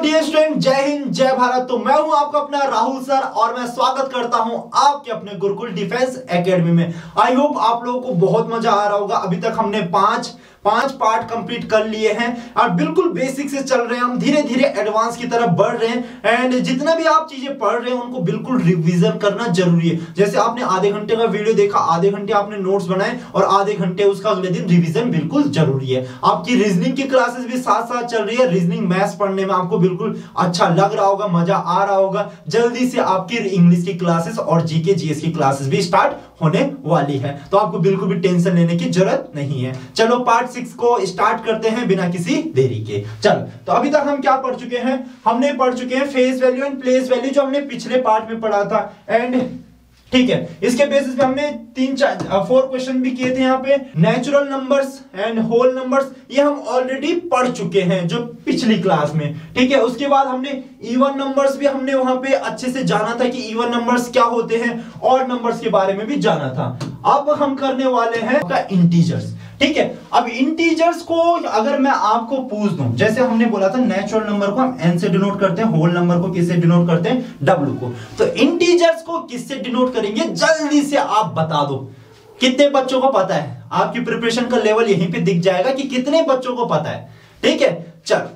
Dear student, जय हिंद जय भारत। तो मैं हूं आपका अपना राहुल सर और मैं स्वागत करता हूं आपके अपने गुरुकुल डिफेंस एकेडमी में। आई होप आप लोगों को बहुत मजा आ रहा होगा। अभी तक हमने पांच पार्ट कंप्लीट कर लिए हैं और बिल्कुल बेसिक से चल रहे हैं, हम धीरे धीरे एडवांस की तरफ बढ़ रहे हैं। एंड जितना भी आप चीजें पढ़ रहे हैं उनको बिल्कुल रिवीजन करना जरूरी है। जैसे आपने आधे घंटे का वीडियो देखा, आधे घंटे आपने नोट्स बनाए और आधे घंटे उसका अगले दिन रिवीजन बिल्कुल जरूरी है। आपकी रीजनिंग की क्लासेस भी साथ साथ चल रही है। रीजनिंग मैथ्स पढ़ने में आपको बिल्कुल अच्छा लग रहा होगा, मजा आ रहा होगा। जल्दी से आपकी इंग्लिश की क्लासेस और जीके जीएस की क्लासेस भी स्टार्ट होने वाली है, तो आपको बिल्कुल भी टेंशन लेने की जरूरत नहीं है। चलो पार्ट 6 को स्टार्ट करते हैं बिना किसी देरी के। चलो, तो अभी तक हम क्या पढ़ चुके हैं? हमने पढ़ चुके हैं face value and place value, जो हमने पिछले पार्ट में पढ़ा था। एंड ठीक है, इसके बेसिस पे हमने 4 क्वेश्चन भी किए थे। यहाँ पे natural numbers and whole numbers ये हम ऑलरेडी पढ़ चुके हैं जो पिछली क्लास में। ठीक है, उसके बाद हमने इवन नंबर्स भी हमने वहां पे अच्छे से जाना था कि इवन नंबर्स क्या होते हैं, ऑड नंबर्स के बारे में भी जाना था। अब हम करने वाले हैं इंटीजर्स। ठीक है, अब इंटीजर्स को अगर मैं आपको पूछ दूं, जैसे हमने बोला था नेचुरल नंबर को हम n से डिनोट करते हैं, होल नंबर को किससे डिनोट करते हैं? w को। तो इंटीजर्स को किससे डिनोट करेंगे? जल्दी से आप बता दो, कितने बच्चों को पता है? आपकी प्रिपरेशन का लेवल यहीं पे दिख जाएगा कि कितने बच्चों को पता है। ठीक है, चलो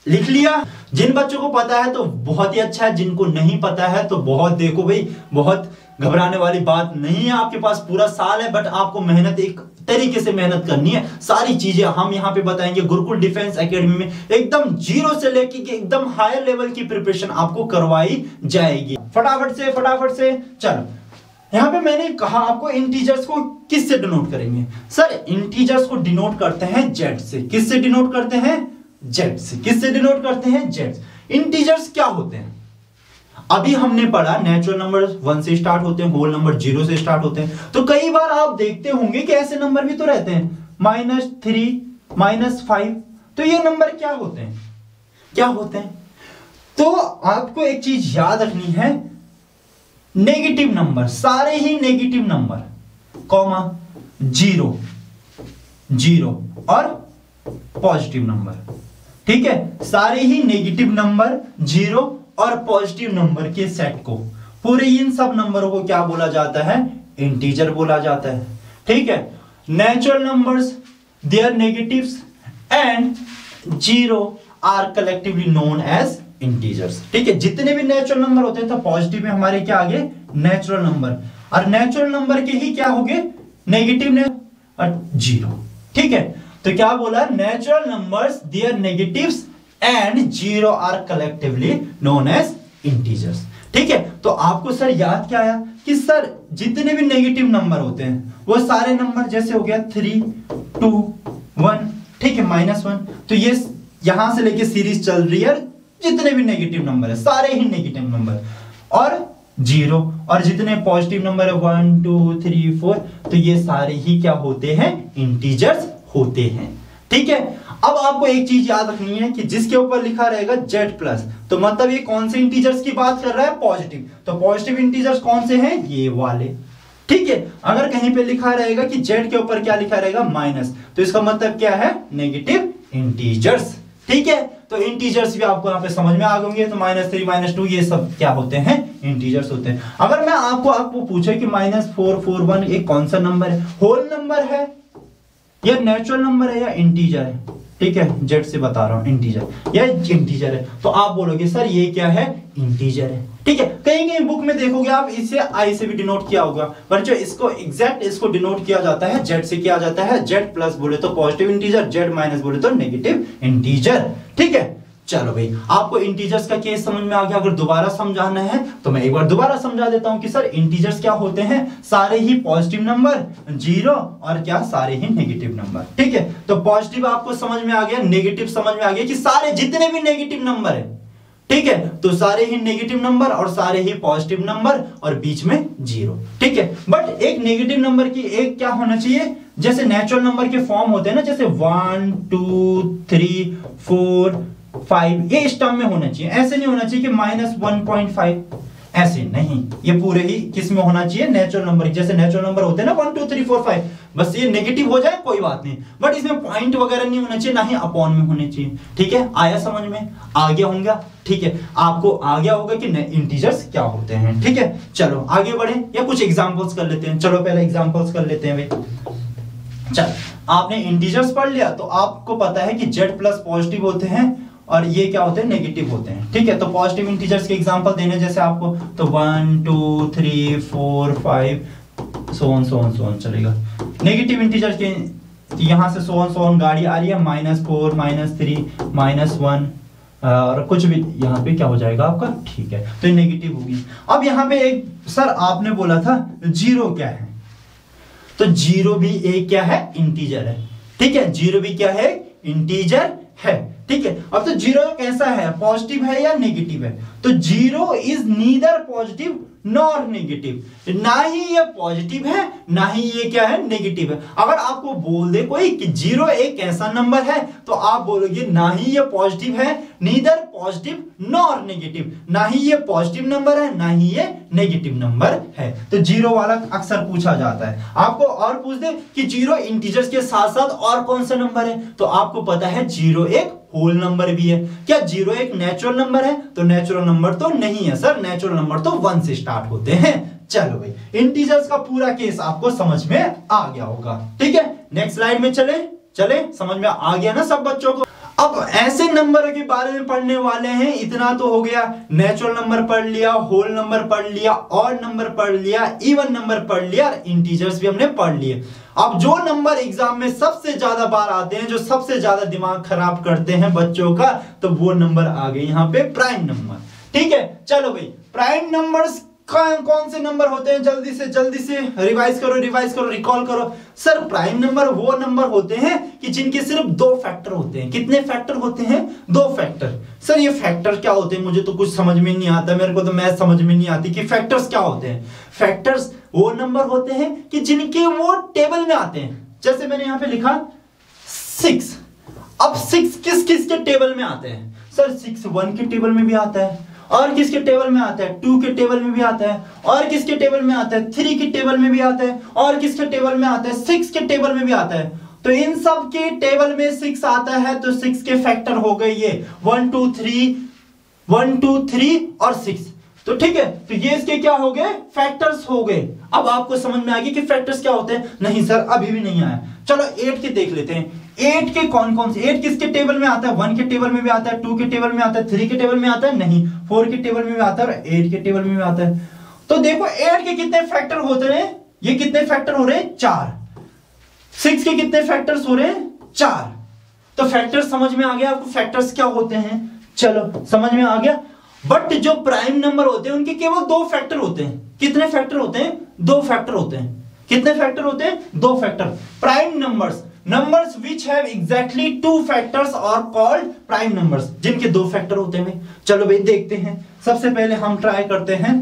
लिख लिया। जिन बच्चों को पता है तो बहुत ही अच्छा है, जिनको नहीं पता है तो बहुत, देखो भाई, बहुत घबराने वाली बात नहीं है। आपके पास पूरा साल है, बट आपको मेहनत एक तरीके से मेहनत करनी है। सारी चीजें हम यहाँ पे बताएंगे गुरुकुल डिफेंस एकेडमी में। एकदम जीरो से लेके एकदम हायर लेवल की प्रिपरेशन आपको करवाई जाएगी। फटाफट से चलो, यहाँ पे मैंने कहा आपको इंटीजर्स को किससे डिनोट करेंगे? सर इंटीजर्स को डिनोट करते हैं जेड से। किससे डिनोट करते हैं? जेड से। किससे डिनोट करते हैं? जेड। इंटीजर्स क्या होते हैं? अभी हमने पढ़ा नेचुरल नंबर 1 से स्टार्ट होते हैं, होल नंबर 0 से स्टार्ट होते हैं। तो कई बार आप देखते होंगे कि ऐसे नंबर भी तो रहते हैं, -3, -5। तो ये नंबर क्या होते हैं? क्या होते हैं? तो आपको एक चीज याद रखनी है, नेगेटिव नंबर, सारे ही नेगेटिव नंबर, कॉमा 0 और पॉजिटिव नंबर। ठीक है, सारे ही नेगेटिव नंबर, 0 और पॉजिटिव नंबर के सेट को, पूरे इन सब नंबरों को क्या बोला जाता है? इंटीजर बोला जाता है। ठीक है, natural numbers, their negatives and 0 are collectively known as integers. ठीक है, जितने भी नेचुरल नंबर होते हैं तो पॉजिटिव में हमारे क्या आगे? Natural number. और नेचुरल नंबर के ही क्या हो गए? नेगेटिव ने और 0। ठीक है, तो क्या बोला? Natural numbers, their negatives and 0 are collectively known as integers. ठीक है, तो आपको सर याद क्या आया कि सर जितने भी नेगेटिव नंबर होते हैं वो सारे नंबर, जैसे हो गया 3, 2, 1, ठीक है, -1। तो ये यहां से लेके सीरीज चल रही है, जितने भी नेगेटिव नंबर है सारे ही नेगेटिव नंबर, और 0, और जितने पॉजिटिव नंबर है 1, 2, 3, 4, तो ये सारे ही क्या होते हैं? इंटीजर्स होते हैं। ठीक है, अब आपको एक चीज याद रखनी है कि जिसके ऊपर लिखा रहेगा Z+, तो मतलब ये कौन से इंटीजर्स की बात कर रहा है? पॉजिटिव। तो पॉजिटिव इंटीजर्स कौन से हैं? ये वाले। ठीक है, अगर कहीं पे लिखा रहेगा कि Z के ऊपर क्या लिखा रहेगा? माइनस, तो इसका मतलब क्या है? Negative integers. ठीक है, तो इंटीजर्स भी आपको यहाँ पे समझ में आ गए। तो -3, -2 ये सब क्या होते हैं? इंटीजर्स होते हैं। अगर मैं आपको पूछे कि -4, 4, 1 एक कौन सा नंबर है? होल नंबर है या नेचुरल नंबर है या इंटीजर है? ठीक है, जेड से बता रहा हूं, इंटीजर या इंटीजर है, तो आप बोलोगे सर ये क्या है? इंटीजर है। ठीक है, कहीं बुक में देखोगे आप इसे आई से भी डिनोट किया होगा, पर जो इसको एग्जैक्ट इसको डिनोट किया जाता है जेड से किया जाता है। Z+ बोले तो पॉजिटिव इंटीजर, Z- बोले तो नेगेटिव इंटीजर। ठीक है, चलो भाई, आपको इंटीजर्स का केस समझ में आ गया। अगर दोबारा समझाना है तो मैं एक बार दोबारा समझा देता हूं कि सर इंटीजर्स क्या होते हैं? सारे ही पॉजिटिव नंबर, 0 और क्या? सारे ही नेगेटिव नंबर। ठीक है, तो पॉजिटिव आपको समझ में आ गया, नेगेटिव समझ में आ गया कि सारे जितने भी नेगेटिव नंबर है, ठीक है, तो सारे ही नेगेटिव नंबर और सारे ही पॉजिटिव नंबर और बीच में 0। ठीक है, बट एक नेगेटिव नंबर की एक क्या होना चाहिए? जैसे नेचुरल नंबर के फॉर्म होते हैं ना, जैसे 1, 2, 3, 4, 5, ये इस टर्म में होना चाहिए। ऐसे नहीं होना चाहिए कि -1.5, ऐसे नहीं। ये पूरे ही किस में होना चाहिए? Natural number. जैसे नेचुरल नंबर होते हैं ना 1, 2, 3, 4, 5, बस ये नेगेटिव हो जाए कोई बात नहीं, बट इसमें पॉइंट वगैरह नहीं होना चाहिए, ना ही अपॉन में होने चाहिए। ठीक है, आया समझ में, आ गया होगा। ठीक है, आपको आ गया होगा कि इंटीजर्स क्या होते हैं। ठीक है, चलो आगे बढ़े या कुछ एग्जांपल्स कर लेते हैं। चलो पहले एग्जांपल्स कर लेते हैं भाई। चल, आपने इंटीजर्स पढ़ लिया तो आपको पता है कि z प्लस पॉजिटिव होते हैं और ये क्या होते हैं, नेगेटिव होते हैं। ठीक है, तो पॉजिटिव इंटीजर्स के एग्जांपल देने जैसे आपको, तो 1 2 3 4 5 सो ऑन चलेगा। नेगेटिव इंटीजर्स के यहां से सो ऑन गाड़ी आ रही है, -4 -3 -1 और कुछ भी यहाँ पे क्या हो जाएगा आपका। ठीक है, तो ये नेगेटिव होगी। अब यहाँ पे एक सर आपने बोला था 0 क्या है, तो 0 भी एक क्या है, इंटीजर है। ठीक है, 0 भी क्या है, इंटीजर है। ठीक है, अब तो 0 कैसा है, पॉजिटिव है या नेगेटिव है, तो 0 is neither positive nor negative, ना ही ये पॉजिटिव है ना ही ये क्या है, नेगेटिव है। अगर आपको बोल दे कोई कि 0 एक ऐसा नंबर है तो आप बोलोगे ना ही ये पॉजिटिव है, नीदर पॉजिटिव नॉर नेगेटिव, ना ही ये पॉजिटिव नंबर है ना ही ये नेगेटिव नंबर है। तो 0 वाला अक्सर पूछा जाता है। आपको और पूछ दे कि 0 इंटीजर्स के साथ साथ और कौन सा नंबर है, तो आपको पता है 0 एक होल नंबर भी है। क्या 0 एक नेचुरल नंबर है, तो नेचुरल नंबर तो नहीं है सर, नेचुरल नंबर तो 1 से स्टार्ट होते हैं। चलो भाई, इंटीजर्स का पूरा केस आपको समझ में आ गया होगा। ठीक है, नेक्स्ट स्लाइड में चले समझ में आ गया ना सब बच्चों को। अब ऐसे नंबर के बारे में पढ़ने वाले हैं, इतना तो हो गया, नेचुरल नंबर पढ़ लिया, होल नंबर पढ़ लिया, ऑड नंबर पढ़ लिया, इवन नंबर पढ़ लिया, इंटीजर्स भी हमने पढ़ लिए। अब जो नंबर एग्जाम में सबसे ज्यादा बार आते हैं, जो सबसे ज्यादा दिमाग खराब करते हैं बच्चों का, तो वो नंबर आ गए यहाँ पे, प्राइम नंबर। ठीक है, चलो भाई, प्राइम नंबर्स कौन से नंबर होते हैं, जल्दी से रिवाइज करो, रिकॉल करो। सर प्राइम नंबर वो नंबर होते हैं कि जिनके सिर्फ 2 फैक्टर होते हैं। कितने फैक्टर होते हैं, 2 फैक्टर। सर ये फैक्टर क्या होते हैं, मुझे तो कुछ समझ में नहीं आता, मेरे को तो मैथ समझ में नहीं आती कि फैक्टर्स क्या होते हैं। फैक्टर्स वो नंबर होते हैं कि जिनके वो टेबल में आते हैं। जैसे मैंने यहां पे लिखा 6, अब 6 किस के टेबल में आते हैं, सर 6 1 के टेबल में भी आता है, और किसके टेबल में आता है, 2 के टेबल में भी आता है, और किसके टेबल में आता है, 3 के टेबल में भी आता है, और किसके टेबल में आता है, 6 के टेबल में भी आता है। तो इन सब के टेबल में 6 आता है, तो 6 के फैक्टर हो गए ये 1 2 3 और 6। तो ठीक है, तो ये इसके क्या हो गए, फैक्टर्स हो गए। अब आपको समझ में आ गया कि फैक्टर्स क्या होते हैं। नहीं सर अभी भी नहीं आया, चलो 8 के देख लेते हैं। 8 के कौन से, 8 किसके टेबल में आता है, 1 के टेबल में भी आता है, 2 के टेबल में आता है, 3 के टेबल में आता है, नहीं 4 के टेबल में भी आता है और 8 के टेबल में भी आता है। तो देखो 8 के कितने फैक्टर होते हैं, ये कितने फैक्टर हो रहे हैं, 4। 6 के कितने फैक्टर्स हो रहे हैं, 4। तो फैक्टर्स समझ में आ गया आपको, फैक्टर्स क्या होते हैं, चलो समझ में आ गया। बट जो प्राइम नंबर होते हैं उनके केवल 2 फैक्टर होते हैं। कितने फैक्टर होते हैं, 2 फैक्टर होते हैं। कितने फैक्टर होते हैं, 2 factor. Prime numbers which have exactly 2 factors are called prime numbers, जिनके 2 फैक्टर होते हैं। चलो भाई देखते हैं, सबसे पहले हम ट्राई करते हैं,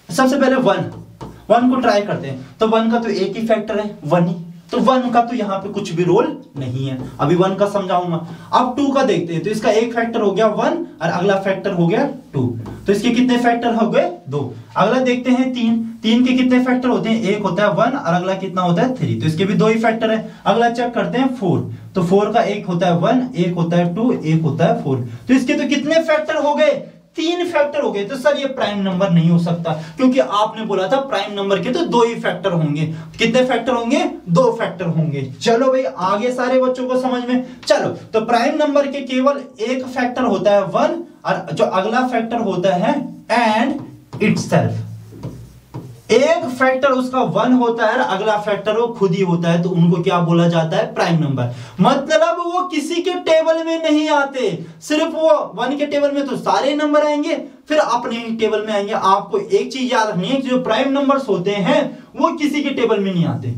सबसे पहले 1 को ट्राई करते हैं। तो 1 का तो एक ही फैक्टर है, 1 ही, तो 1 का तो यहां पे कुछ भी रोल नहीं है, अभी 1 का समझाऊंगा। अब 2 का देखते हैं, तो इसका एक फैक्टर हो गया 1 और अगला फैक्टर हो गया 2, तो इसके कितने फैक्टर हो गए, 2। अगला देखते हैं 3 के कितने फैक्टर होते हैं, एक होता है 1 और अगला कितना होता है 3, तो इसके भी 2 ही फैक्टर है। अगला चेक करते हैं 4, तो 4 का एक होता है 1, एक होता है 2, एक होता है 4, तो इसके तो कितने फैक्टर हो गए, 3 फैक्टर हो गए। तो सर ये प्राइम नंबर नहीं हो सकता, क्योंकि आपने बोला था प्राइम नंबर के तो 2 ही फैक्टर होंगे। कितने फैक्टर होंगे, 2 फैक्टर होंगे। चलो भाई आगे सारे बच्चों को समझ में, चलो तो प्राइम नंबर के केवल एक फैक्टर होता है 1 और जो अगला फैक्टर होता है एंड इटसेल्फ। एक फैक्टर उसका 1 होता है और अगला फैक्टर वो खुद ही होता है, तो उनको क्या बोला जाता है, प्राइम नंबर। मतलब वो किसी के टेबल में नहीं आते, सिर्फ वो 1 के टेबल में तो सारे नंबर आएंगे, फिर अपने ही टेबल में आएंगे। आपको एक चीज याद रखनी है, जो प्राइम नंबर्स होते हैं वो किसी के टेबल में नहीं आते।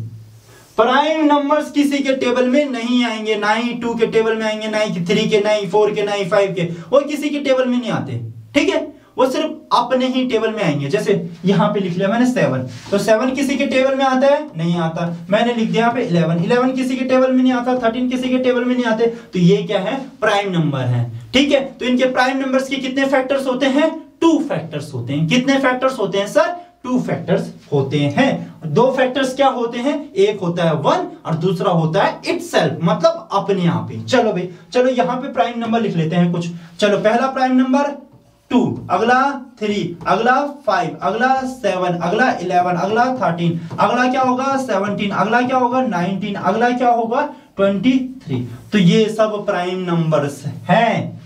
प्राइम नंबर्स किसी के टेबल में नहीं आएंगे, ना ही 2 के टेबल में आएंगे, ना ही 3 के, ना ही 4 के, ना ही 5 के, वो किसी के टेबल में नहीं आते। ठीक है, वो सिर्फ अपने ही टेबल में आएंगे। जैसे यहां पे लिख लिया मैंने 7, तो 7 किसी के टेबल में आता है, नहीं आता। मैंने लिख दिया यहाँ पे 11 किसी के टेबल में नहीं आता, 13 किसी के टेबल में नहीं आते, तो ये क्या है, प्राइम नंबर है। ठीक है, तो इनके प्राइम नंबर्स के कितने फैक्टर्स होते हैं, 2 फैक्टर्स होते हैं। कितने फैक्टर्स होते हैं सर, 2 फैक्टर्स होते हैं। दो फैक्टर्स क्या होते हैं, एक होता है 1 और दूसरा होता है इटसेल्फ, मतलब अपने आप ही। चलो भाई, चलो यहां पे प्राइम नंबर लिख लेते हैं कुछ। चलो पहला प्राइम नंबर 2, अगला 3, अगला 5, अगला 7, अगला 11, अगला 13, अगला क्या होगा 17, अगला क्या होगा 19, अगला क्या होगा 23। तो ये सब प्राइम नंबर्स हैं,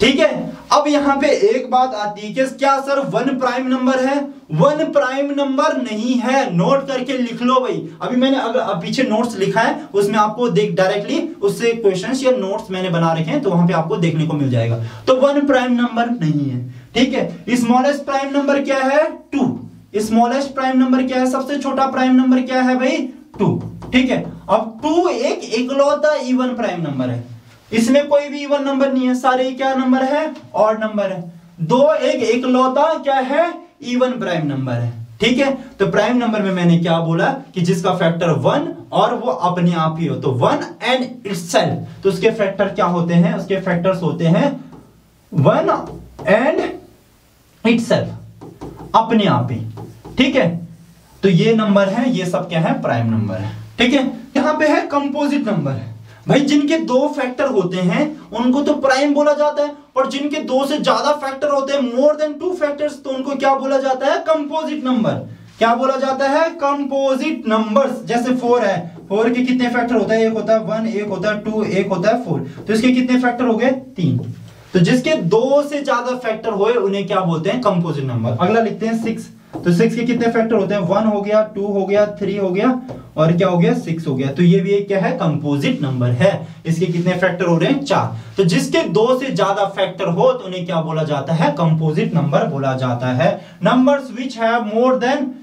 ठीक है। अब यहां पे एक बात आती है कि क्या सर 1 प्राइम नंबर है? 1 प्राइम नंबर नहीं है, नोट करके लिख लो भाई। अभी मैंने अगर पीछे नोट्स लिखा है उसमें आपको देख डायरेक्टली उससे क्वेश्चंस या नोट्स मैंने बना रखे हैं, तो वहां पे आपको देखने को मिल जाएगा। तो 1 प्राइम नंबर नहीं है, ठीक है। स्मॉलेस्ट प्राइम नंबर क्या है? 2। स्मॉलेस्ट प्राइम नंबर क्या है? सबसे छोटा प्राइम नंबर क्या है भाई? 2, ठीक है। अब 2 एक इकलौता इवन प्राइम नंबर है, इसमें कोई भी इवन नंबर नहीं है, सारे क्या नंबर है? ऑड नंबर है। 2 एक इकलौता क्या है? इवन प्राइम नंबर है, ठीक है। तो प्राइम नंबर में मैंने क्या बोला कि जिसका फैक्टर 1 और वो अपने आप ही हो, तो 1 एंड इटसेल्फ। तो उसके फैक्टर क्या होते हैं? उसके फैक्टर्स होते हैं 1 एंड इटसेल्फ, अपने आप ही, ठीक है। तो ये नंबर है, ये सब क्या है? प्राइम नंबर है, ठीक है। यहां पे है कंपोजिट नंबर है भाई, जिनके 2 फैक्टर होते हैं उनको तो प्राइम बोला जाता है, और जिनके 2 से ज्यादा फैक्टर होते हैं, मोर देन 2 फैक्टर्स, तो उनको क्या बोला जाता है? Composite number. क्या बोला जाता है? Composite numbers. जैसे 4 है, 4 के कितने फैक्टर होता है? एक होता है 1, एक होता है 2, एक होता है 4, तो इसके कितने फैक्टर हो गए? 3। तो जिसके 2 से ज्यादा फैक्टर हुए उन्हें क्या बोलते हैं? Composite number. अगला लिखते हैं 6। तो 6 के कितने फैक्टर होते हैं? 1 हो गया, 2 हो गया, 3 हो गया, और क्या हो गया? 6 हो गया। तो ये भी एक क्या है? कंपोजिट नंबर है। इसके कितने फैक्टर हो रहे हैं? 4। तो जिसके 2 से ज्यादा फैक्टर हो तो उन्हें क्या बोला जाता है? कंपोजिट नंबर बोला जाता है। Numbers which have more than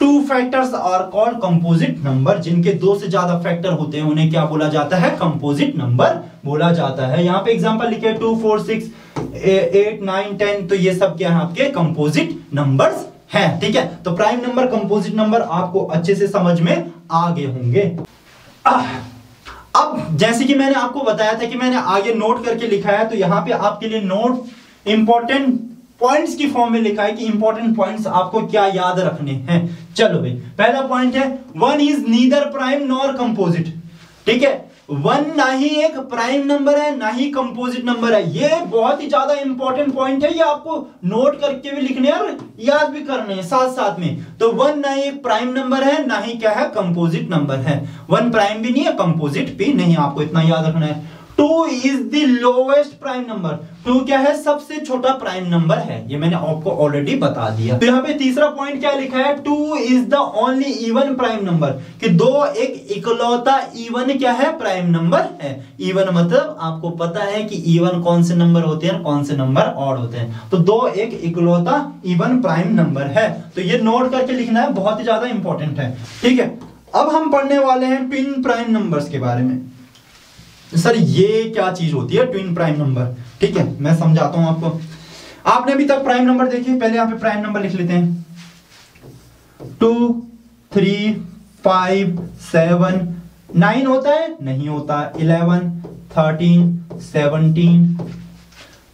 2 factors are called composite number. जिनके 2 से ज्यादा फैक्टर होते हैं उन्हें क्या बोला जाता है? कंपोजिट नंबर बोला जाता है। यहां पे एग्जांपल लिखे 2, 4, 6, 8, 9, 10, तो ये सब क्या है? आपके कंपोजिट नंबर्स है, ठीक है। तो प्राइम नंबर, कंपोजिट नंबर आपको अच्छे से समझ में आ गए होंगे। अब जैसे कि मैंने आपको बताया था कि मैंने आगे नोट करके लिखा है, तो यहां पे आपके लिए नोट इंपॉर्टेंट पॉइंट्स की फॉर्म में लिखा है कि इंपॉर्टेंट पॉइंट्स आपको क्या याद रखने हैं। चलो भाई, पहला पॉइंट है 1 is neither prime nor composite, ठीक है। 1 ना ही एक प्राइम नंबर है ना ही कंपोजिट नंबर है। ये बहुत ही ज्यादा इंपॉर्टेंट पॉइंट है, ये आपको नोट करके भी लिखने और याद भी करने हैं साथ साथ में। तो 1 ना ही एक प्राइम नंबर है ना ही क्या है? कंपोजिट नंबर है। 1 प्राइम भी नहीं है, कंपोजिट भी नहीं, आपको इतना याद रखना है। 2 is the lowest prime number. 2 क्या है? सबसे छोटा प्राइम नंबर है, ये मैंने आपको ऑलरेडी बता दिया। तो यहाँ पे तीसरा पॉइंट क्या लिखा है? 2 is the only even prime number, कि 2 एक इकलौता इवन क्या है? प्राइम नंबर है। इवन मतलब आपको पता है कि इवन कौन से नंबर होते हैं, कौन से नंबर ऑड होते हैं। तो 2 एक इकलौता इवन प्राइम नंबर है। तो ये नोट करके लिखना है, बहुत ही ज्यादा इंपॉर्टेंट है, ठीक है। अब हम पढ़ने वाले हैं ट्विन प्राइम नंबर्स के बारे में। सर ये क्या चीज होती है ट्विन प्राइम नंबर? ठीक है, मैं समझाता हूं आपको। आपने अभी तक प्राइम नंबर देखे, पहले यहां पे प्राइम नंबर लिख लेते हैं। 2, 3, 5, 7, 9 होता है? नहीं होता। 11, 13, 17,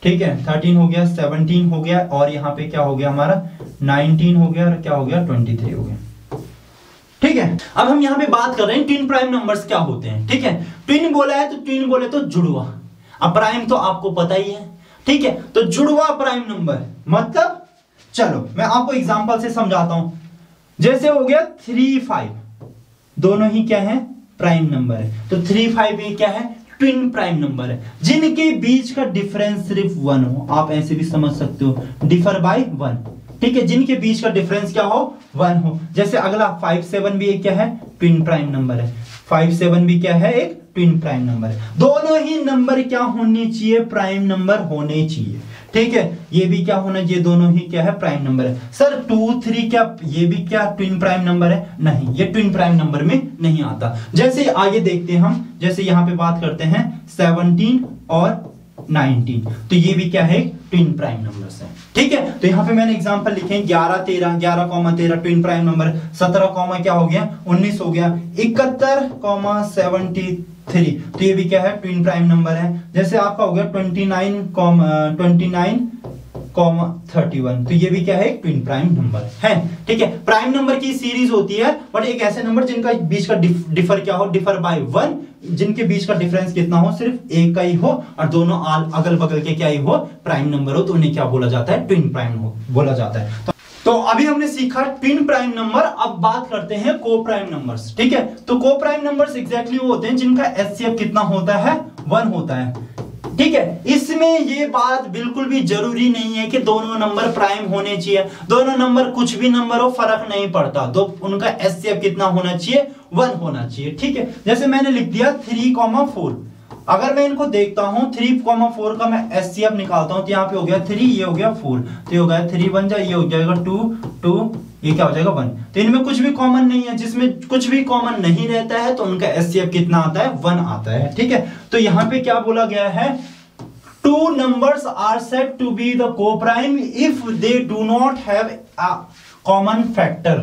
ठीक है, 13 हो गया, 17 हो गया, और यहां पे क्या हो गया हमारा? 19 हो गया, और क्या हो गया? 23 हो गया, ठीक है। अब हम यहां पे बात कर रहे हैं ट्विन प्राइम नंबर्स क्या होते हैं, ठीक है। ट्विन बोला है तो ट्विन बोले तो जुड़वा। अब प्राइम तो आपको पता ही है, ठीक है। तो जुड़वा प्राइम नंबर मतलब, चलो मैं आपको एग्जांपल से समझाता हूं। जैसे हो गया 3, 5, दोनों ही क्या है? प्राइम नंबर है। तो 3, 5 ये क्या है? ट्विन प्राइम नंबर है, जिनके बीच का डिफरेंस सिर्फ 1 हो। आप ऐसे भी समझ सकते हो, डिफर बाय 1, ठीक है। जिनके बीच का डिफरेंस क्या हो? 1 हो। जैसे अगला 5, 7 भी एक क्या है? ट्विन प्राइम नंबर है। 5, 7 भी क्या है? एक ट्विन प्राइम नंबर है। दोनों ही नंबर क्या होने चाहिए? प्राइम नंबर होने चाहिए, ठीक है। ये भी क्या होना चाहिए? दोनों ही क्या है? प्राइम नंबर है। सर 2, 3 क्या ये भी क्या ट्विन प्राइम नंबर है? नहीं, ये ट्विन प्राइम नंबर में नहीं आता। जैसे आगे देखते हैं हम, जैसे यहां पे बात करते हैं 17 और 19, तो ये भी क्या है? ट्विन प्राइम नंबर्स है, ठीक है। तो यहाँ पे मैंने एग्जांपल लिखे 11, 13, 11,13 ट्विन प्राइम नंबर। 17, क्या हो गया? 19 हो गया। 71,73, तो ये भी क्या है? ट्विन प्राइम नंबर है। जैसे आपका हो गया 29, 31, तो ये भी क्या है, एक ट्विन प्राइम नंबर है। ठीक है, प्राइम नंबर की सीरीज होती है, बट एक ऐसे नंबर जिनका बीच का डिफर क्या हो, डिफर बाय 1, जिनके बीच का डिफरेंस कितना हो, सिर्फ एक का ही हो, और दोनों अगल बगल के क्या ही हो, प्राइम नंबर हो, तो उन्हें क्या बोला जाता है, ट्विन प्राइम हो बोला जाता है। तो अभी हमने सीखा ट्विन प्राइम नंबर, अब बात करते हैं को प्राइम नंबर्स। ठीक है, तो को प्राइम नंबर्स एग्जैक्टली वो होते हैं जिनका एचसीएफ कितना होता है, 1 होता है। ठीक है, इसमें ये बात बिल्कुल भी जरूरी नहीं है कि दोनों नंबर प्राइम होने चाहिए, दोनों नंबर कुछ भी नंबर हो, फर्क नहीं पड़ता, तो उनका एचसीएफ कितना होना चाहिए, 1 होना चाहिए। ठीक है, जैसे मैंने लिख दिया 3,4, अगर मैं इनको देखता हूं 3,4 का मैं एचसीएफ निकालता हूं, तो यहाँ पे हो गया 3, ये हो गया 4, तो ये हो गया 3 बन जाए, ये हो जाएगा 2, ये क्या हो जाएगा 1। तो इनमें कुछ भी कॉमन नहीं है, जिसमें कुछ भी कॉमन नहीं रहता है तो उनका एचसीएफ कितना आता है, 1 आता है। ठीक है, तो यहाँ पे क्या बोला गया है, 2 numbers are said to be the co-prime if they do not have a common factor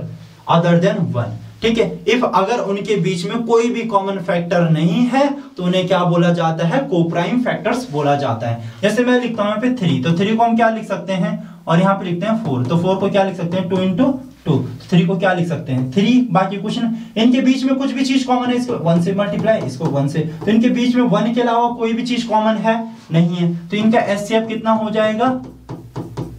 other than 1। ठीक है, इफ अगर उनके बीच में कोई भी कॉमन फैक्टर नहीं है तो उन्हें क्या बोला जाता है, को-प्राइम फैक्टर्स बोला जाता है। जैसे मैं लिखता हूं यहाँ पे 3, तो 3 को हम क्या लिख सकते हैं, और यहाँ पे लिखते हैं 4, तो 4 को क्या लिख सकते हैं, 2 into 2, 3 को क्या लिख सकते हैं, 3, बाकी कुछ नहीं, इनके बीच में कुछ भी चीज कॉमन है, इसको 1 से मल्टीप्लाई, इसको 1 से, तो इनके बीच में 1 के अलावा कोई भी चीज कॉमन है नहीं है, तो इनका एचसीएफ कितना हो जाएगा,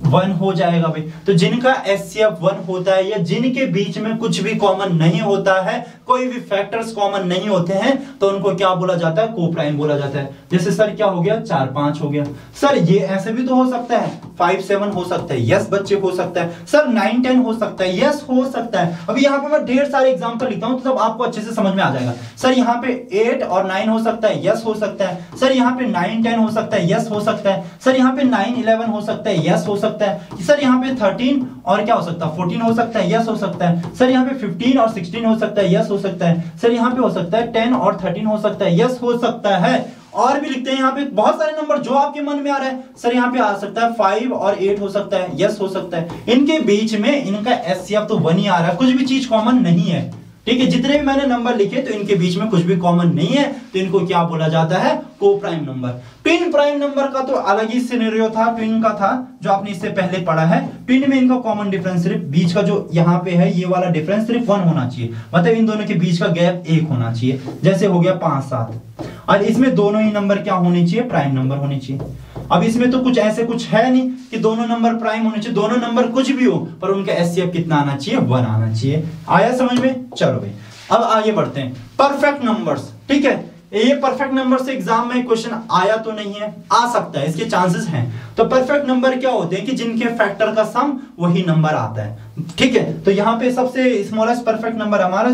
1 हो जाएगा भाई। तो जिनका एचसीएफ 1 होता है, या जिनके बीच में कुछ भी कॉमन नहीं होता है, कोई भी फैक्टर्स कॉमन नहीं होते हैं, तो उनको क्या बोला जाता है, को प्राइम बोला जाता है। जैसे सर क्या हो गया, 4, 5 हो गया, सर ये ऐसे भी तो हो सकता है, 5, 7 हो सकता है, यस बच्चे हो सकता है, सर 9, 10 हो सकता है, यस हो सकता है। अभी यहाँ पे मैं ढेर सारे एग्जांपल लिखता हूं तो तब आपको अच्छे से समझ में आ जाएगा। सर यहाँ पे 8 और 9 हो सकता है, यस हो सकता है, सर यहाँ पे 9, 10 हो सकता है, यस हो सकता है, सर यहाँ पे 9, 11 हो सकता है, यस हो सकता है, सर यहाँ पे 13 और क्या हो सकता है, 14 हो सकता है, यस हो सकता है, सर यहाँ पे 15 और 16 हो सकता है, यस हो सकता है, सर यहाँ पे हो सकता है 10 और 13 हो सकता है, यस हो सकता है। और भी लिखते हैं यहाँ पे बहुत सारे नंबर जो आपके मन में आ रहा है, सर यहाँ पे आ सकता है 5 और 8 हो सकता है, यस हो सकता है। इनके बीच में इनका एचसीएफ तो 1 ही आ रहा है, कुछ भी चीज कॉमन नहीं है। ठीक है, जितने भी मैंने नंबर लिखे तो इनके बीच में कुछ भी कॉमन नहीं है, तो इनको क्या बोला जाता है, को prime number. Twin prime number का तो अलग ही सिनेरियो था, ट्विन का था जो आपने इससे पहले पढ़ा है। ट्विन में इनका कॉमन डिफरेंस सिर्फ बीच का जो यहाँ पे है, ये वाला डिफरेंस सिर्फ 1 होना चाहिए, मतलब इन दोनों के बीच का गैप 1 होना चाहिए। जैसे हो गया 5, 7, और इसमें दोनों ही नंबर क्या होने चाहिए, प्राइम नंबर होने चाहिए। अब इसमें तो कुछ ऐसे कुछ है नहीं कि दोनों नंबर प्राइम होने चाहिए, दोनों नंबर कुछ भी हो पर उनका एचसीएफ कितना आना चाहिए, 1 आना चाहिए। आया समझ में? चलो भाई अब आगे बढ़ते हैं, परफेक्ट नंबर्स। ठीक है, ये परफेक्ट नंबर से एग्जाम में क्वेश्चन आया तो नहीं है, आ सकता है, इसके चांसेस हैं। तो परफेक्ट नंबर क्या होते हैं कि जिनके फैक्टर का सम वही नंबर आता है। ठीक है, तो यहाँ पे सबसे स्मॉलेस्ट परफेक्ट नंबर हमारा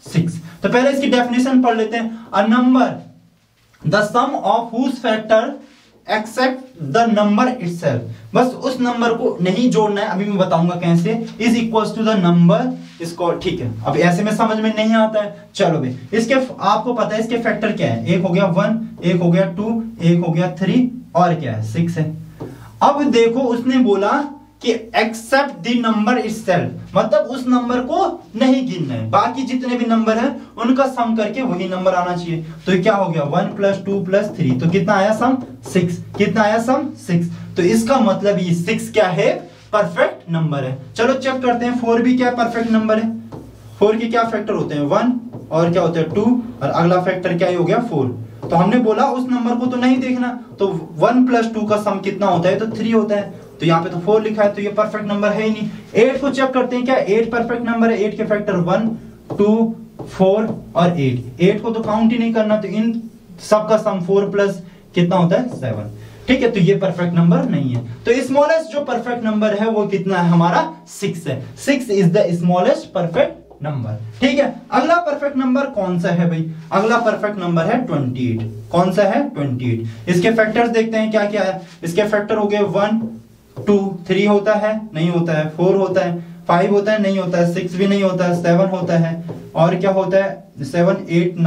6। तो पहले इसकी डेफिनेशन पढ़ लेते हैं। A number the sum of whose factor except the number itself, बस उस नंबर को नहीं जोड़ना है, अभी मैं बताऊंगा कैसे, is equals to the number इसको। ठीक है, अब ऐसे में समझ में नहीं आता है, चलो भाई इसके आपको पता है इसके फैक्टर क्या है, एक हो गया 1, एक हो गया 2, एक हो गया 3 और क्या है 6 है। अब देखो उसने बोला कि एक्सेप्ट द नंबर इटसेल्फ, मतलब उस नंबर को नहीं गिनना है, बाकी जितने भी नंबर है उनका सम करके वही नंबर आना चाहिए। तो क्या हो गया 1 + 2 + 3, तो कितना आया सम 6, कितना आया सम 6। तो इसका मतलब ये 6 क्या है, परफेक्ट नंबर है। चलो चेक करते हैं 4 भी क्या परफेक्ट नंबर है। 4 के क्या फैक्टर होते हैं, 1 और क्या होता है 2, और अगला फैक्टर क्या हो गया 4। तो हमने बोला उस नंबर को तो नहीं देखना, तो 1 + 2 का सम कितना होता है, तो 3 होता है, तो यहाँ पे तो 4 लिखा है, तो ये परफेक्ट नंबर है ही नहीं। 8 को चेक करते हैं, क्या 8 परफेक्ट नंबर है, 8 के फैक्टर 1, 2, 4 और 8, 8 को तो काउंट ही नहीं करना, तो इन सब का सम 4 प्लस कितना होता है 7। ठीक है, तो ये परफेक्ट नंबर नहीं है। तो स्मॉलेस्ट जो परफेक्ट नंबर है वो कितना है हमारा 6 है। 6 is the smallest perfect number. ठीक है, अगला परफेक्ट नंबर कौन सा है भाई, अगला परफेक्ट नंबर है 28। कौन सा है 28। इसके फैक्टर्स देखते हैं क्या क्या है। इसके फैक्टर हो गए 1, 2, 3 होता है, नहीं होता है, 4 होता है, 5 होता है, नहीं होता है, 6 भी नहीं होता है, 7 होता है, और क्या होता है 7, 8,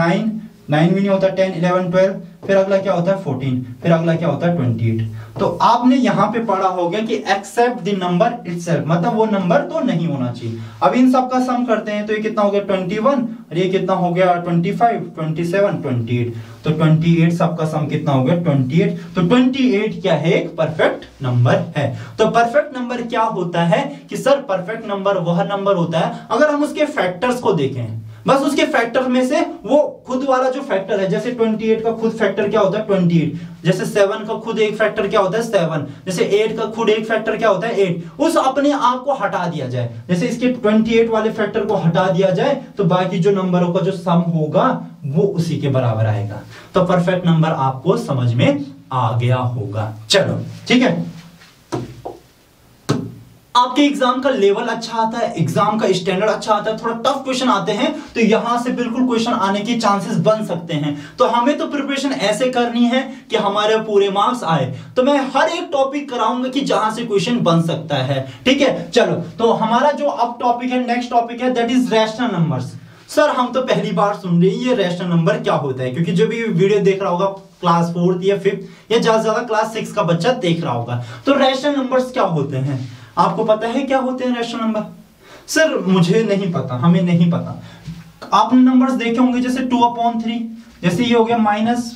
9 भी नहीं होता, 10, 11, 12, फिर अगला क्या होता है 14, फिर अगला क्या होता है 28। तो आपने यहां पे पढ़ा होगा कि एक्सेप्ट द नंबर इटसेल्फ, मतलब वो नंबर तो नहीं होना चाहिए। अब इन सब का सम करते हैं, तो ये कितना हो गया 21, और ये कितना हो गया 25, 27, 28। तो 28 सबका सम कितना हो गया 28। तो 28 क्या है एक परफेक्ट नंबर है। तो परफेक्ट नंबर क्या होता है कि सर परफेक्ट नंबर वह नंबर होता है अगर हम उसके फैक्टर्स को देखें, बस उसके फैक्टर में से वो खुद वाला जो फैक्टर है, जैसे 28 का खुद फैक्टर क्या होता है 28, जैसे 7 का खुद एक फैक्टर क्या होता है 7, जैसे 8 का खुद एक फैक्टर क्या होता है 8, उस अपने आप को हटा दिया जाए, जैसे इसके 28 वाले फैक्टर को हटा दिया जाए तो बाकी जो नंबरों का जो सम होगा वो उसी के बराबर आएगा। तो परफेक्ट नंबर आपको समझ में आ गया होगा। चलो ठीक है, आपके एग्जाम का लेवल अच्छा आता है, एग्जाम का स्टैंडर्ड अच्छा आता है, थोड़ा टफ क्वेश्चन आते हैं तो यहां से बिल्कुल क्वेश्चन आने के चांसेस बन सकते हैं। तो हमें तो प्रिपरेशन ऐसे करनी है कि हमारे पूरे मार्क्स आए। तो मैं हर एक टॉपिक कराऊंगा कि जहां से क्वेश्चन बन सकता है। ठीक है, चलो तो हमारा जो अब टॉपिक है, नेक्स्ट टॉपिक है that is rational numbers. Sir हम तो पहली बार सुन रहे हैं ये रैशनल नंबर क्या होता है, क्योंकि जो भी वीडियो देख रहा होगा क्लास 4th या 5th या ज्यादा से ज्यादा क्लास 6 का बच्चा देख रहा होगा। तो रैशनल नंबर्स क्या होते हैं, आपको पता है क्या होते हैं रैशनल नंबर? सर मुझे नहीं पता, हमें नहीं पता। आपने नंबर्स देखे होंगे जैसे 2/3, जैसे ये हो गया माइनस,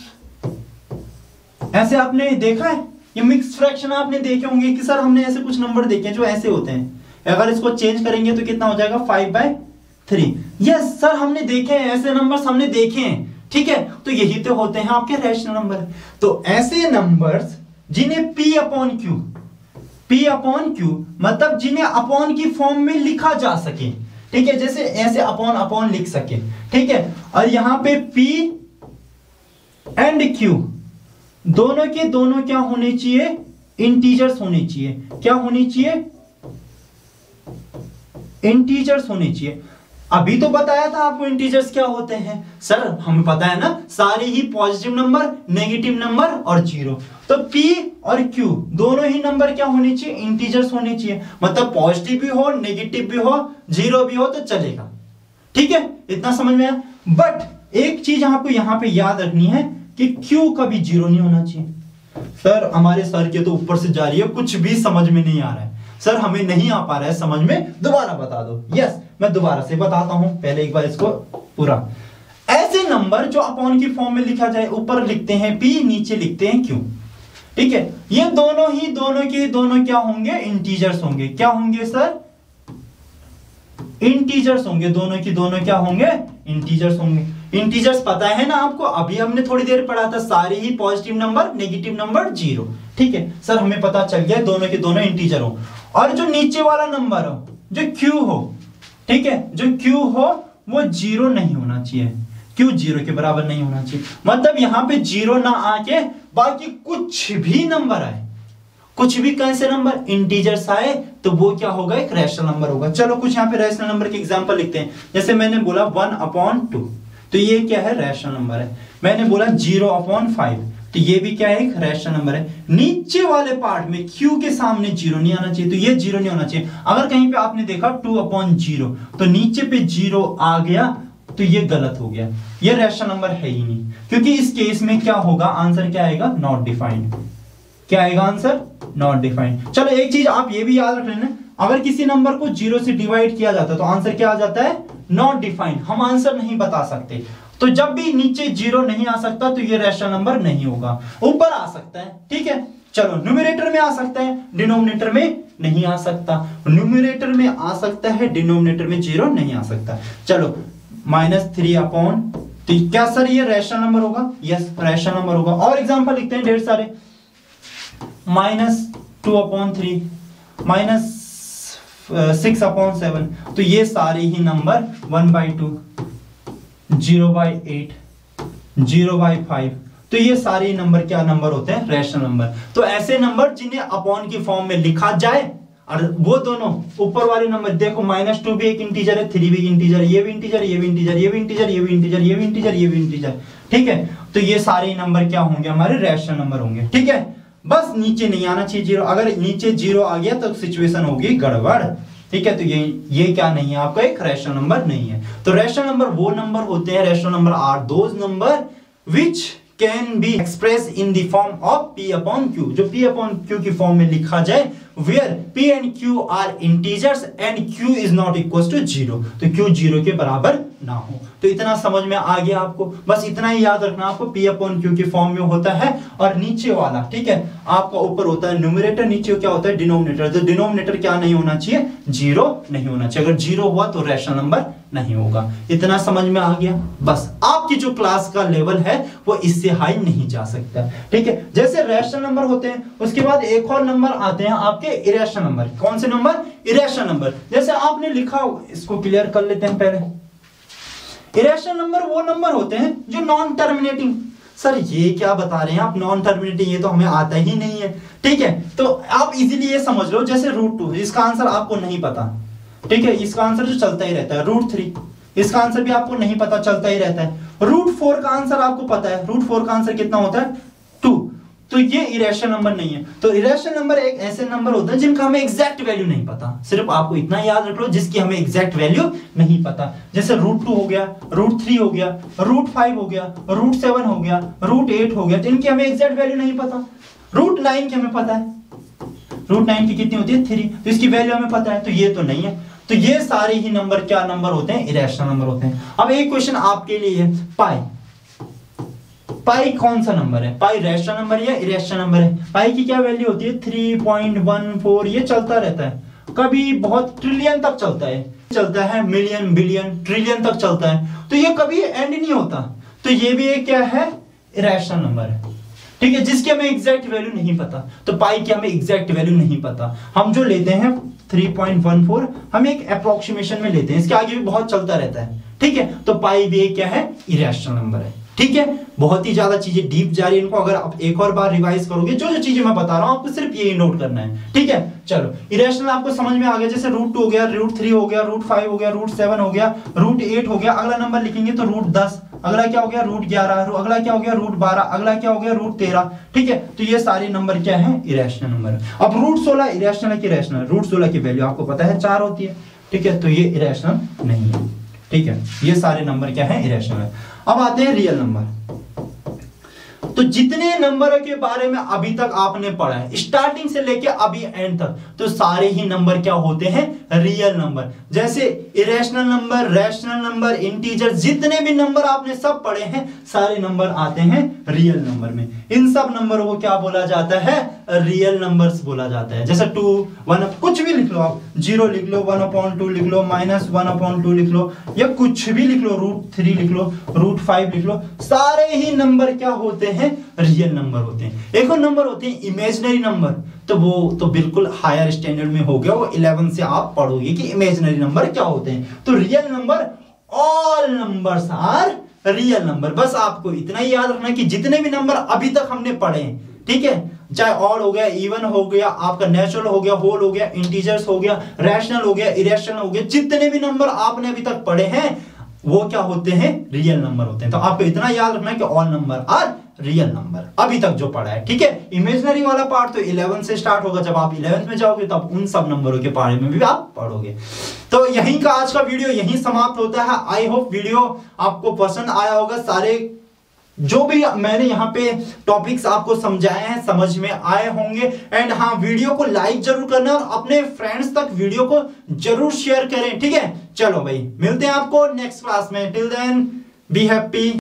ऐसे आपने देखा है। ये मिक्स फ्रैक्शन आपने देखे होंगे कि सर हमने ऐसे कुछ नंबर देखे जो ऐसे होते हैं, अगर इसको चेंज करेंगे तो कितना हो जाएगा 5/3। यस सर हमने देखे हैं, ऐसे नंबर्स हमने देखे हैं। ठीक है, तो यही तो होते हैं आपके रैशनल नंबर। तो ऐसे नंबर्स जिन्हें P/Q मतलब जिन्हें अपॉन की फॉर्म में लिखा जा सके। ठीक है, जैसे ऐसे अपॉन लिख सके। ठीक है, और यहां पे P एंड Q दोनों के दोनों क्या होने चाहिए, इंटीजर्स होने चाहिए। क्या होने चाहिए, इंटीजर्स होने चाहिए। अभी तो बताया था आपको इंटीजर्स क्या होते हैं। सर हमें पता है ना, सारे ही पॉजिटिव नंबर, नेगेटिव नंबर और जीरो। तो P और Q दोनों ही नंबर क्या होने चाहिए, इंटीजर्स होने चाहिए। मतलब पॉजिटिव भी हो, नेगेटिव भी हो, जीरो भी हो तो चलेगा। ठीक है, इतना समझ में आया। बट एक चीज आपको यहां पे याद रखनी है कि Q कभी जीरो नहीं होना चाहिए। सर हमारे सर के तो ऊपर से जा रही है, कुछ भी समझ में नहीं आ रहा है। सर हमें नहीं आ पा रहा है समझ में, दोबारा बता दो। यस मैं दोबारा से बताता हूं, पहले एक बार इसको पूरा। ऐसे नंबर जो अपॉन की फॉर्म में लिखा जाए, ऊपर लिखते हैं P, नीचे लिखते हैं Q। ठीक है, ये दोनों के दोनों क्या होंगे, इंटीजर्स होंगे। क्या होंगे सर, इंटीजर्स होंगे। दोनों की दोनों क्या होंगे, इंटीजर्स होंगे। इंटीजर्स पता है ना आपको, अभी हमने थोड़ी देर पढ़ा था, सारे ही positive number, negative number, zero. ठीक है सर, हमें पता चल गया दोनों के दोनों इंटीजर हो। और जो नीचे वाला नंबर हो, जो Q हो, ठीक है, जो Q हो वो जीरो नहीं होना चाहिए। Q जीरो के बराबर नहीं होना चाहिए। मतलब यहां पे जीरो ना आके बाकी कुछ भी नंबर आए, कुछ भी कैसे नंबर इंटीजर्स आए तो वो क्या होगा, एक रैशनल नंबर होगा। चलो कुछ यहाँ पे रैशनल नंबर के एग्जांपल लिखते हैं। जैसे मैंने बोला 1/2, तो ये क्या है, रैशनल नंबर है। मैंने बोला 0/5, तो ये भी क्या है, एक रैशनल नंबर है। नीचे वाले पार्ट में Q के सामने जीरो नहीं आना चाहिए, तो ये जीरो नहीं होना चाहिए। अगर कहीं पे आपने देखा 2/0 तो नीचे पे जीरो आ गया तो ये गलत हो गया, ये रैशनल नंबर है ही नहीं। क्योंकि इस केस में क्या होगा, आंसर क्या आएगा, नॉट डिफाइंड। क्या आएगा आंसर, नॉट डिफाइंड। चलो एक चीज आप ये भी याद रख लेना, अगर किसी नंबर को जीरो से डिवाइड किया जाता है तो आंसर क्या आ जाता है, नॉट डिफाइंड। हम आंसर नहीं बता सकते। तो जब भी नीचे जीरो नहीं आ सकता तो ये रैशनल नंबर नहीं होगा। ऊपर आ सकता है, ठीक है, चलो न्यूमरेटर में आ सकता है, डिनोमिनेटर में नहीं आ सकता। न्यूमरेटर में आ सकता है, डिनोमिनेटर में जीरो नहीं आ सकता। चलो -3/, तो क्या सर ये रैशनल नंबर होगा, यस रैशनल नंबर होगा। और एग्जांपल लिखते हैं ढेर सारे, -2/3, -6/7, तो ये सारे ही नंबर 1/2, 0/8, 0/5, तो ये सारे नंबर क्या नंबर होते हैं, रैशनल नंबर। तो ऐसे नंबर जिन्हें अपॉन की फॉर्म में लिखा जाए, और वो दोनों ऊपर वाले नंबर देखो, -2 भी एक इंटीजर है, 3 भी एक इंटीजर, ये भी इंटीजर, ये भी इंटीजर, ये भी इंटीजर, ये भी इंटीजर, ये भी इंटीजर, ये भी इंटीजर। ठीक है, तो ये सारे नंबर क्या होंगे, हमारे रैशनल नंबर होंगे। ठीक है, बस नीचे नहीं आना चाहिए जीरो। अगर नीचे जीरो आ गया तो सिचुएशन होगी गड़बड़। ठीक है, तो ये क्या नहीं है, आपका एक रैशनल नंबर नहीं है। तो रैशनल नंबर वो नंबर होते हैं, rational number are those number which can be express in the form of P/Q। जो P/Q की फॉर्म में लिखा जाए where p and q are integers and q is not equal to 0, तो q 0 के बराबर ना हो। तो इतना समझ में आ गया आपको, बस इतना ही याद रखना आपको, p अपॉन q के फॉर्म में होता है और नीचे वाला, ठीक है, आपका ऊपर होता है न्यूमरेटर, नीचे क्या होता है डिनोमिनेटर। तो डिनोमिनेटर क्या नहीं होना चाहिए, 0 नहीं होना चाहिए। अगर 0 हुआ तो रैशनल नंबर नहीं होगा। इतना समझ में आ गया। बस आपकी जो क्लास का लेवल है वो इससे हाई नहीं जा सकता, ठीक है। जैसे रैशनल नंबर होते हैं, उसके बाद एक और नंबर आते हैं आपके इरेशनल नंबर। कौन से नंबर, इरेशनल नंबर। जैसे आपने लिखा, इसको क्लियर कर लेते हैं पहले। इरेशनल नंबर वो नंबर होते हैं जो नॉन टर्मिनेटिंग। सर ये क्या बता रहे हैं आप, नॉन टर्मिनेटिंग, ये तो हमें आता ही नहीं है, ठीक है। तो आप इजीली ये समझ लो, जैसे √2, इसका आंसर आपको नहीं पता, ठीक है, इसका आंसर जो चलता ही रहता है। √3, इसका आंसर भी आपको नहीं पता, चलता ही रहता है। √4 का आंसर आपको पता है, √4 का आंसर कितना होता है, 2। तो ये इरेशनल नंबर नहीं है। तो इरेशनल नंबर एक ऐसे नंबर होते हैं जिनका हमें एग्जैक्ट वैल्यू नहीं पता। सिर्फ आपको इतना याद रख लो, जिसकी हमें एग्जैक्ट वैल्यू नहीं पता। जैसे √2 हो गया, √3 हो गया, √5 हो गया, √7 हो गया, √8 हो गया, तो इनकी हमें एग्जैक्ट वैल्यू नहीं पता। √9 की हमें पता है, √9 की कितनी होती है, 3, तो इसकी वैल्यू हमें पता है, तो ये तो नहीं है। तो ये सारे ही नंबर क्या नंबर होते हैं, इरेशनल नंबर होते हैं। अब एक क्वेश्चन आपके लिए है, पाई। पाई कौन सा नंबर है, पाई रैशनल नंबर या इरेशनल नंबर है। पाई की क्या वैल्यू होती है, 3.14। ये चलता रहता है, कभी बहुत ट्रिलियन तक चलता है, मिलियन, बिलियन, ट्रिलियन तक चलता है, तो ये कभी एंड नहीं होता। तो ये भी एक क्या है, इरेशनल नंबर है, ठीक है, जिसकी हमें एग्जैक्ट वैल्यू नहीं पता। तो पाई की हमें एग्जैक्ट वैल्यू नहीं पता। हम जो लेते हैं 3.14, हम एक अप्रोक्सीमेशन में लेते हैं, इसके आगे भी बहुत चलता रहता है, ठीक है। तो पाई भी एक क्या है, इरेशनल नंबर है, ठीक है। बहुत ही ज्यादा चीजें डीप जा रही है, इनको अगर आप एक और बार रिवाइज करोगे, जो जो चीजें मैं बता रहा हूं आपको सिर्फ यही नोट करना है, ठीक है। चलो, इरेशनल आपको समझ में आ गया। जैसे √2 हो गया, √3 हो गया, √5 हो गया, √7 हो गया, √8 हो गया। अगला नंबर लिखेंगे तो √10, अगला क्या हो गया, √11, अगला क्या हो गया, √12, अगला क्या हो गया, √13, ठीक है। तो ये सारे नंबर क्या है, इरेशनल नंबर। अब √16 इरेशनल है कि रैशनल, √16 की वैल्यू आपको पता है 4 होती है, ठीक है। तो ये इरेशनल नहीं है, ठीक है। ये सारे नंबर क्या है, इरेशनल है। अब आते हैं रियल नंबर। तो जितने नंबरों के बारे में अभी तक आपने पढ़ा है, स्टार्टिंग से लेके अभी एंड तक, तो सारे ही नंबर क्या होते हैं, रियल नंबर। जैसे irrational number, rational number, integer, जितने भी नंबर आपने सब पढ़े हैं, सारे नंबर आते हैं रियल नंबर में। इन सब नंबरों को क्या बोला जाता है, रियल नंबर्स बोला जाता है। जैसे 2, 1, कुछ भी लिख लो आप, 0 लिख लो, 1/2 लिख लो, -1/2 लिख लो, या कुछ भी लिख लो, √3 लिख लो, √5 लिख लो, सारे ही नंबर क्या होते हैं, रियल नंबर होते हैं। एक और नंबर होते हैं इमेजिनरी नंबर, तो वो तो बिल्कुल हायर स्टैंडर्ड में हो गया, वो 11 से आप पढ़ोगे कि इमेजिनरी नंबर क्या होते हैं। तो real number, all numbers are real number. बस आपको इतना ही याद रखना कि जितने भी नंबर अभी तक हमने पढ़े हैं, ठीक है, चाहे ऑड हो गया, इवन हो गया, आपका नेचुरल हो गया, होल हो गया, इंटीजर्स हो गया, रैशनल हो गया, इरेशनल हो गया, जितने भी नंबर आपने अभी तक पढ़े हैं वो क्या होते हैं, रियल नंबर होते हैं। तो आपको इतना याद रखना है कि all number are real number, अभी तक जो पढ़ा है, ठीक है। इमेजिनरी वाला पार्ट तो 11 से स्टार्ट होगा, जब आप 11th में जाओगे तब उन सब नंबरों के बारे में भी आप पढ़ोगे। तो यहीं का आज का वीडियो यहीं समाप्त होता है। आई होप वीडियो आपको पसंद आया होगा। सारे जो भी मैंने यहाँ पे टॉपिक्स आपको समझाए हैं समझ में आए होंगे। एंड हाँ, वीडियो को लाइक जरूर करना और अपने फ्रेंड्स तक वीडियो को जरूर शेयर करें, ठीक है। चलो भाई, मिलते हैं आपको नेक्स्ट क्लास में। Till then be happy.